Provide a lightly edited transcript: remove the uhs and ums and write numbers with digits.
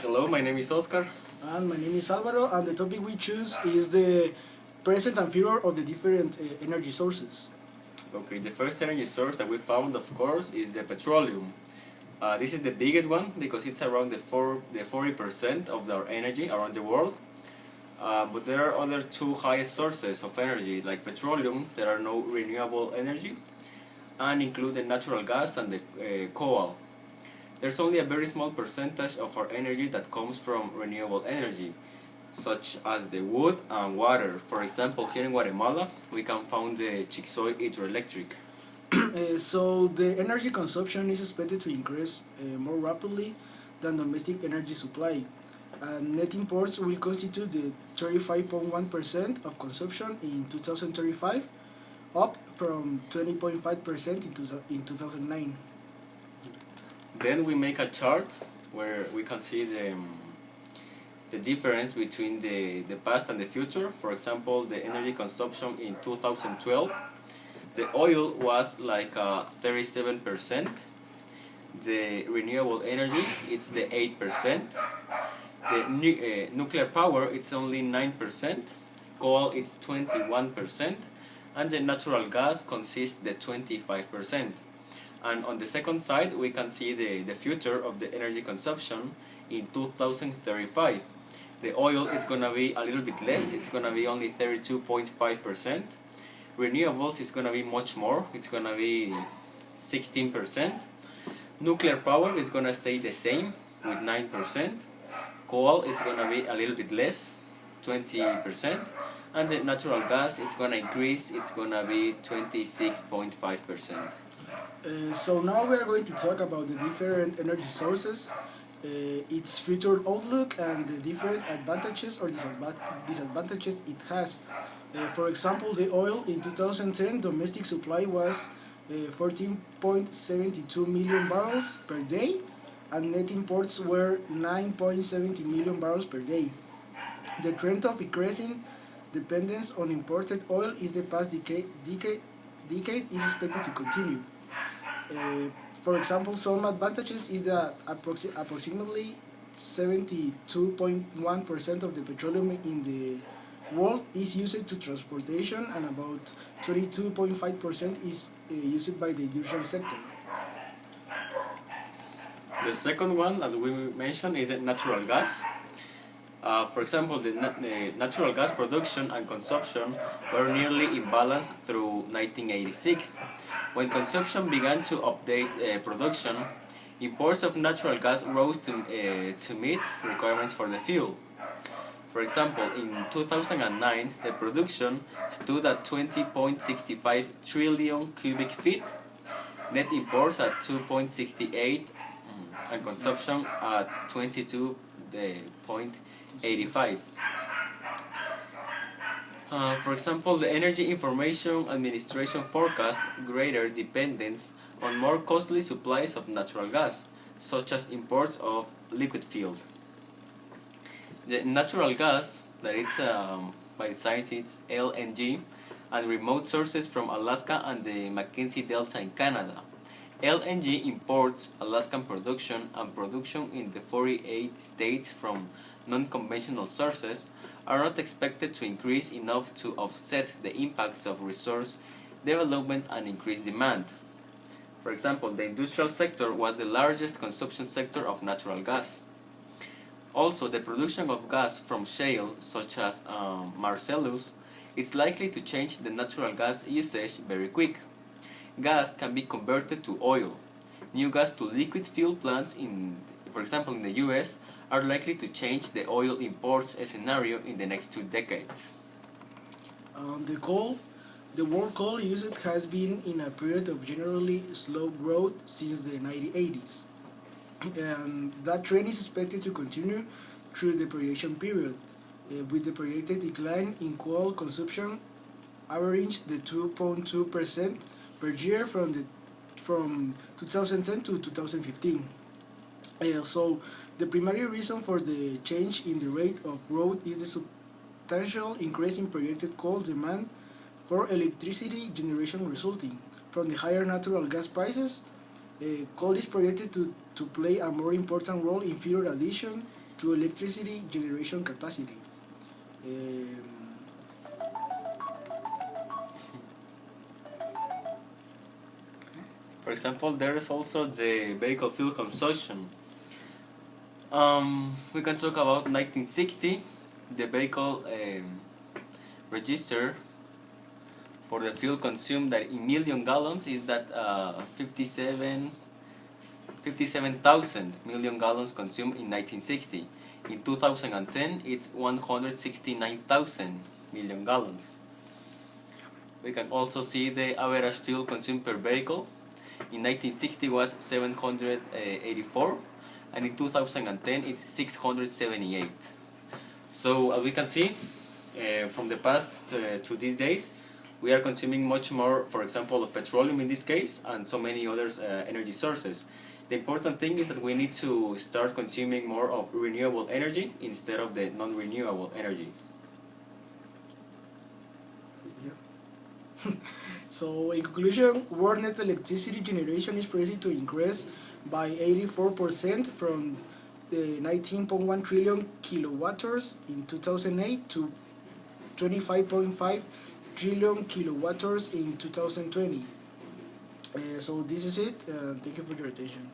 Hello, my name is Óscar. And my name is Alvaro, and the topic we choose is the present and future of the different energy sources. Okay, the first energy source that we found, of course, is the petroleum. This is the biggest one because it's around the 40% of our energy around the world. But there are other two highest sources of energy, like petroleum. There are no renewable energy, and include the natural gas and the coal. There's only a very small percentage of our energy that comes from renewable energy, such as the wood and water. For example, here in Guatemala, we can find the Chixoy hydroelectric. So the energy consumption is expected to increase more rapidly than domestic energy supply. Net imports will constitute the 35.1% of consumption in 2035, up from 20.5% in 2009. Then we make a chart where we can see the difference between the past and the future. For example, the energy consumption in 2012, the oil was like 37%, the renewable energy it's the 8%, the nuclear power it's only 9%, coal it's 21%, and the natural gas consists the 25%. And on the second side, we can see the future of the energy consumption in 2035. The oil is going to be a little bit less, it's going to be only 32.5%. Renewables is going to be much more, it's going to be 16%. Nuclear power is going to stay the same with 9%. Coal is going to be a little bit less, 20%. And the natural gas is going to increase, it's going to be 26.5%. So now we are going to talk about the different energy sources, its future outlook, and the different advantages or disadvantages it has. For example, the oil in 2010 domestic supply was 14.72 million barrels per day, and net imports were 9.70 million barrels per day. The trend of increasing dependence on imported oil is the past decade is expected to continue. For example, some advantages is that approximately 72.1% of the petroleum in the world is used to transportation, and about 22.5% is used by the industrial sector. The second one, as we mentioned, is natural gas. For example, the natural gas production and consumption were nearly in balance through 1986. When consumption began to update production, imports of natural gas rose to meet requirements for the fuel. For example, in 2009, the production stood at 20.65 trillion cubic feet, net imports at 2.68, and consumption at 22.85. For example, the Energy Information Administration forecast greater dependence on more costly supplies of natural gas, such as imports of liquid fuel. The natural gas, that it's by science it's LNG, and remote sources from Alaska and the Mackenzie Delta in Canada. LNG imports Alaskan production and production in the 48 states from non-conventional sources are not expected to increase enough to offset the impacts of resource development and increased demand. For example, the industrial sector was the largest consumption sector of natural gas. Also, the production of gas from shale, such as Marcellus, is likely to change the natural gas usage very quick. Gas can be converted to oil. New gas to liquid fuel plants for example, in the US, are likely to change the oil imports scenario in the next 2 decades. The world coal usage has been in a period of generally slow growth since the 1980s, and that trend is expected to continue through the projection period, with the projected decline in coal consumption averaging the 2.2% per year from 2010 to 2015. So the primary reason for the change in the rate of growth is the substantial increase in projected coal demand for electricity generation resulting from the higher natural gas prices. Coal is projected to play a more important role in fuel addition to electricity generation capacity. Um, For example, there is also the vehicle fuel consumption. We can talk about 1960. The vehicle register for the fuel consumed that in million gallons is that 57,000 million gallons consumed in 1960. In 2010, it's 169,000 million gallons. We can also see the average fuel consumed per vehicle. In 1960 was 784, and in 2010 it's 678. So as we can see, from the past to these days, we are consuming much more, for example, of petroleum in this case, and so many other energy sources. The important thing is that we need to start consuming more of renewable energy instead of the non-renewable energy. So, in conclusion, world net electricity generation is projected to increase by 84% from the 19.1 trillion kilowatt-hours in 2008 to 25.5 trillion kilowatt-hours in 2020. So this is it. Thank you for your attention.